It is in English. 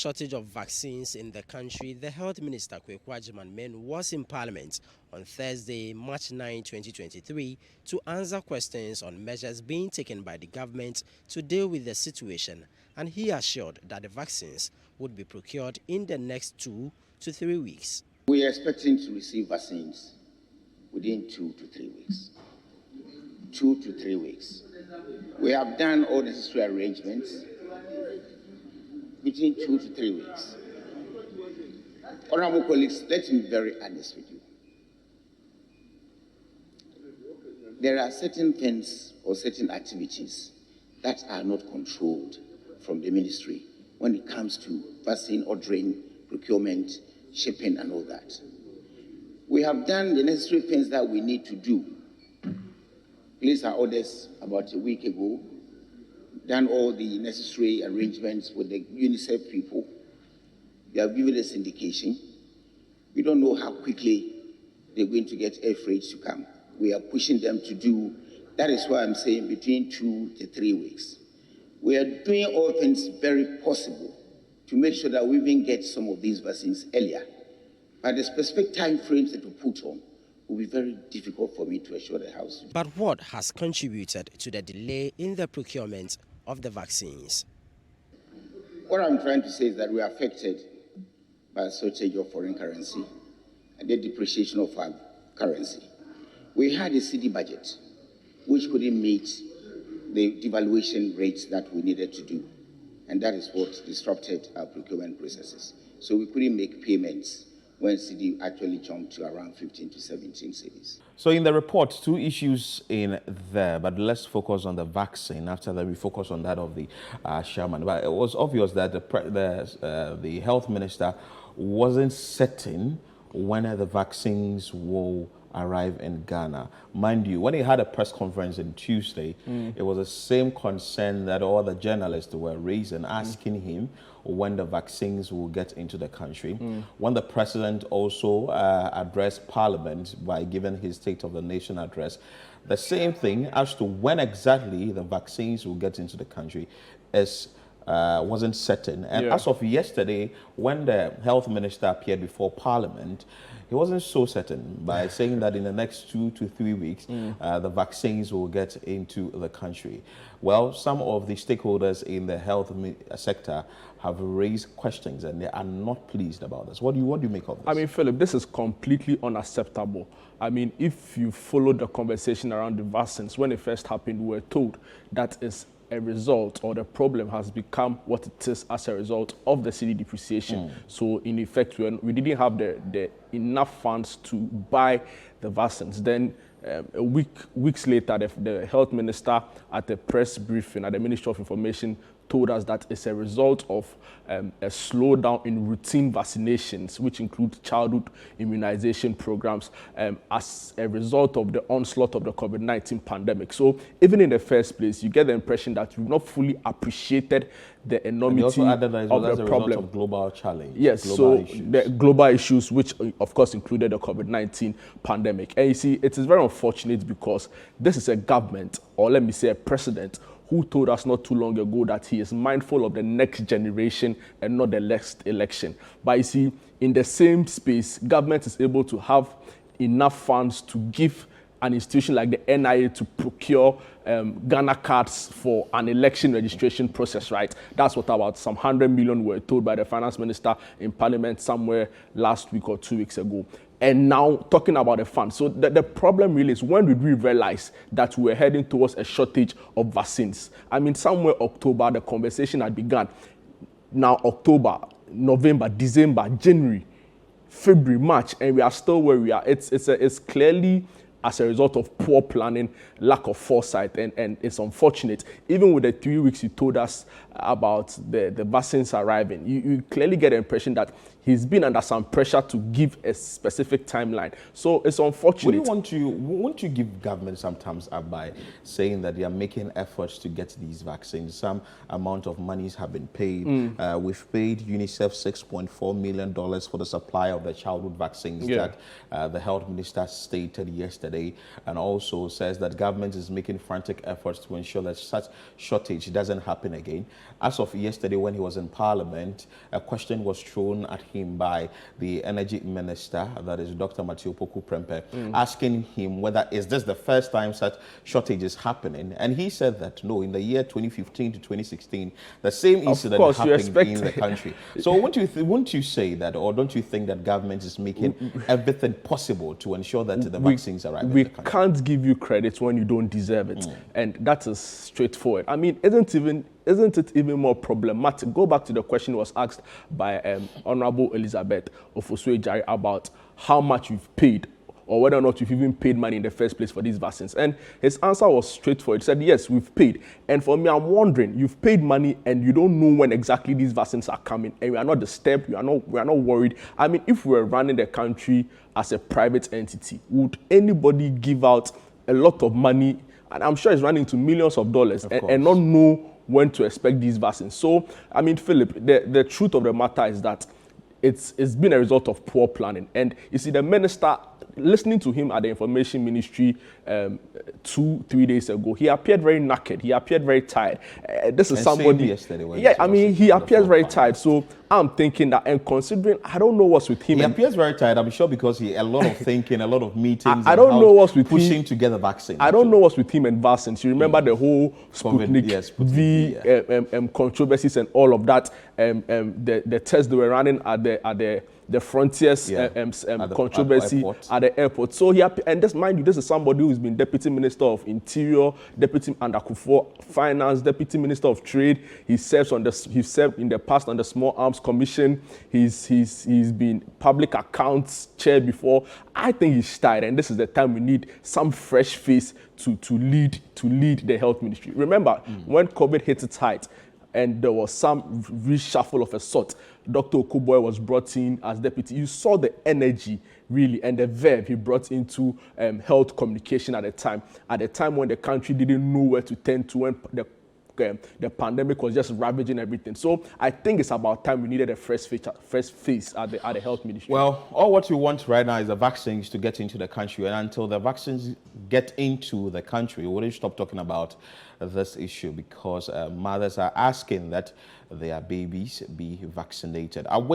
shortage of vaccines in the country, the Health Minister, Kwame, was in Parliament on Thursday, March 9, 2023, to answer questions on measures being taken by the government to deal with the situation, and he assured that the vaccines would be procured in the next 2 to 3 weeks. We are expecting to receive vaccines within 2 to 3 weeks. 2 to 3 weeks. We have done all necessary arrangements between 2 to 3 weeks. Honorable colleagues, let me be very honest with you. There are certain things or certain activities that are not controlled from the ministry when it comes to vaccine ordering, procurement, shipping, and all that. We have done the necessary things that we need to do. Placed our orders about a week ago, done all the necessary arrangements with the UNICEF people. They have given us indication. We don't know how quickly they're going to get air freight to come. We are pushing them to do, that is why I'm saying between 2 to 3 weeks. We are doing all things very possible to make sure that we even get some of these vaccines earlier. But the specific time frames that we put on will be very difficult for me to assure the House. But what has contributed to the delay in the procurement of the vaccines? What I'm trying to say is that we are affected by a shortage of foreign currency and the depreciation of our currency. We had a Citi budget which couldn't meet the devaluation rates that we needed to do, and that is what disrupted our procurement processes. So we couldn't make payments when Citi actually jumped to around 15 to 17 cities. So in the report, 2 issues in there, but let's focus on the vaccine. After that, we focus on that of the chairman. But it was obvious that the health minister wasn't certain when the vaccines will arrive in Ghana. Mind you, when he had a press conference on Tuesday, it was the same concern that all the journalists were raising, asking him when the vaccines will get into the country. When the president also addressed Parliament by giving his State of the Nation address, the same thing as to when exactly the vaccines will get into the country wasn't certain. And as of yesterday, when the health minister appeared before Parliament, he wasn't so certain by saying that in the next 2 to 3 weeks, the vaccines will get into the country. Well, some of the stakeholders in the health sector have raised questions and they are not pleased about this. What do you make of this? I mean, Philip, this is completely unacceptable. I mean, if you followed the conversation around the vaccines, when it first happened, we were told that is a result, or the problem has become what it is as a result of the cedi depreciation. So in effect, we didn't have the enough funds to buy the vaccines. Then weeks later, the health minister at the press briefing at the Ministry of Information told us that it's a result of a slowdown in routine vaccinations, which include childhood immunization programs, as a result of the onslaught of the COVID-19 pandemic. So even in the first place, you get the impression that you've not fully appreciated the enormity of the problem. Of global challenge. Yes, so the global issues, which of course included the COVID-19 pandemic. And you see, it is very unfortunate because this is a government, or let me say a president, who told us not too long ago that he is mindful of the next generation and not the next election. But you see, in the same space, government is able to have enough funds to give an institution like the NIA to procure Ghana cards for an election registration process, right? That's what about some 100 million were told by the finance minister in Parliament somewhere last week or 2 weeks ago. And now talking about the funds. So the problem really is, when did we realize that we were heading towards a shortage of vaccines? I mean, somewhere October, the conversation had begun. Now October, November, December, January, February, March, and we are still where we are. It's clearly as a result of poor planning, lack of foresight, and it's unfortunate. Even with the 3 weeks you told us about the vaccines arriving, you clearly get the impression that he's been under some pressure to give a specific timeline. So it's unfortunate. Won't you give government sometimes up by saying that they are making efforts to get these vaccines? Some amount of monies have been paid. We've paid UNICEF $6.4 million for the supply of the childhood vaccines that the health minister stated yesterday, and also says that government is making frantic efforts to ensure that such shortage doesn't happen again. as of yesterday when he was in Parliament, a question was thrown at him by the Energy Minister, that is Dr. Matthew Poku Prempeh, asking him whether is this the first time such shortage is happening. And he said that no, in the year 2015 to 2016, the same incident happened in the country. So wouldn't you say that, or don't you think that government is making everything possible to ensure that the vaccines arrive in the country? We can't give you credit when you don't deserve it. And that is straightforward. I mean, isn't it even more problematic? Go back to the question was asked by Honorable Elizabeth Ofosue-Jare about how much you've paid, or whether or not you've even paid money in the first place for these vaccines. And his answer was straightforward. He said, yes, we've paid. And for me, I'm wondering, you've paid money and you don't know when exactly these vaccines are coming, and we are not disturbed, we are not worried. I mean, if we were running the country as a private entity, would anybody give out a lot of money, and I'm sure it's running to millions of dollars, and not know when to expect these vaccines? So, I mean, Philip, the truth of the matter is that it's been a result of poor planning. And you see, the minister, listening to him at the Information Ministry 2-3 days ago, he appeared very knackered. He appeared very tired. This is somebody. Yeah, I mean, he appears very tired. So I'm thinking that, and considering, I don't know what's with him. He appears very tired, I'm sure, because a lot of thinking, a lot of meetings. I don't know what's with pushing together vaccines. I don't know what's with him and vaccines. You remember the whole Sputnik V controversies and all of that. The tests they were running at the Frontiers controversy at the airport. So and this, mind you, this is somebody who's been Deputy Minister of Interior, Deputy under Kufuor Finance, Deputy Minister of Trade. He served in the past on the Small Arms Commission. He's been Public Accounts Chair before. I think he's tired, and this is the time we need some fresh face to lead the health ministry. Remember, when COVID hit its height, and there was some reshuffle of a sort, Dr. Okuboy was brought in as deputy. You saw the energy, really, and the verve he brought into health communication at the time when the country didn't know where to turn to, when the pandemic was just ravaging everything. So I think it's about time we needed a fresh face at the health ministry. Well, all what we want right now is the vaccines to get into the country, and until the vaccines get into the country, we wouldn't stop talking about this issue, because mothers are asking that their babies be vaccinated. Away